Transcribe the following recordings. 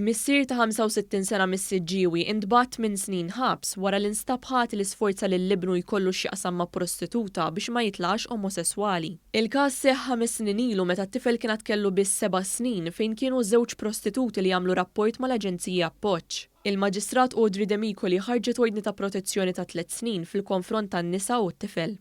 Missier ta' 65 sena mis-Siġġiewi intbat minn snin ħabs wara li nstab ħati li sforza Lil Ibnu jkollu x'jaqsam ma' prostituta biex ma jitlax omosessuali. Il-każ seħħ 5 snin ilu meta t-tifel kienet kellu biss 7 snin fejn kienu żewġ prostituti li jagħmlu rapport mal-Aġenzija appoġġ. Il-Maġistrat Audrey Demicoli ħarġet ordni ta' protezzjoni ta' 3 snin fil-konfront tan-nisa u t-tifel.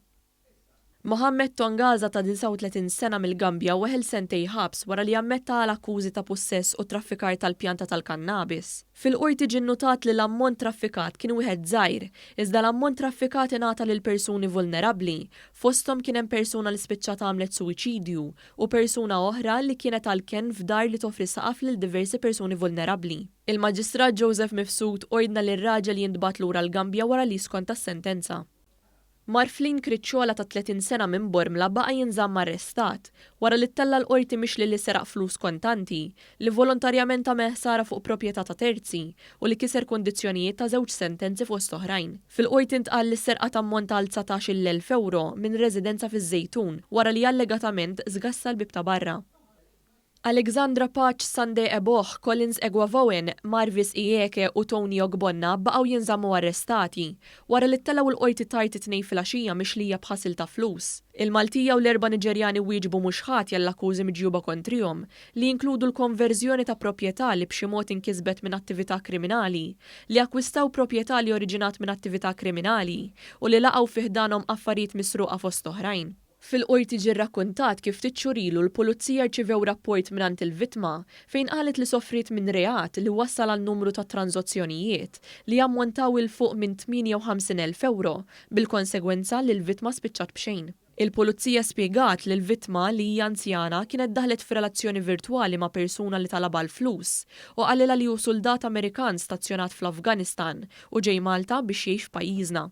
Mohamed Toungaza ta' 39 sena mill-Gambja weħel sentej ħabs wara li ammetta għal akkużi ta' possess u traffikar tal-pjanta tal-kannabis. Fil-qorti ġie nnotat li l-ammont traffikat kien wieħed żgħir, iżda l-ammont traffikat ingħata lil persuni vulnerabbli, fosthom kien hemm persuna li spiċċat għamlet suwiċidju u persuna oħra li kienet għall-kenn f'dar li toffri saqaf lil diversi persuni vulnerabbli. Il-Maġistrat Joseph Mifsud ordna lir-raġel jintbagħat lura l-Gambja wara li skont tas-sentenza. Marflin Kriċċola ta' 30 sena minn Bormla baqa' jinżamm arrestat wara li ttella l-qorti mixli li seraq flus kontanti li volontarjament għamel ħsara fuq proprjetà ta' terzi u li kiser kundizzjonijiet ta' żewġ sentenzi fost oħrajn. Fil-qorti ntqal li s-serqa tammonta għal 19,000 euro minn residenza fiż-Żejtun wara li allegatament żgassa l-bib ta' barra. Alexandra Paċ Sande Eboħ, Collins Egwavowen, Marvis Ijeke u Tony Ogbonna baqgħu jinżammu arrestati wara li ttellgħu l-qorti tard it-tnejn filgħaxija mixlija b'ħasil ta' flus. Il-Maltija u l-4 Niġerjani wieġbu mhux ħati għall-akkużi miġjuba kontrihom li jinkludu l-konverżjoni ta' proprjetà li b'xi mod inkisbet minn attività kriminali, li akkwistaw proprjetà li oriġinat minn attività kriminali u li laqgħu fih danhom affarijiet misruqa fost oħrajn. Fil-qorti ġie rrakkuntat kif ftit xhur ilu l-pulizija rċivew rapport mingħand il-vittma fejn qalet li soffriet minn reat li wassal għal numru ta' tranzazzjonijiet li ammontaw il fuq minn 58,000 euro bil-konsegwenza li l-vittma spiċċat b'xejn. Il-pulizija spjegat li l-vittma li hija anzjana kienet daħlet f'relazzjoni virtwali ma' persuna li talaba l-flus u qalilha li hu soldat Amerikan stazzjonat fl-Afganistan u ġej Malta biex jgħix f'pajjiżna.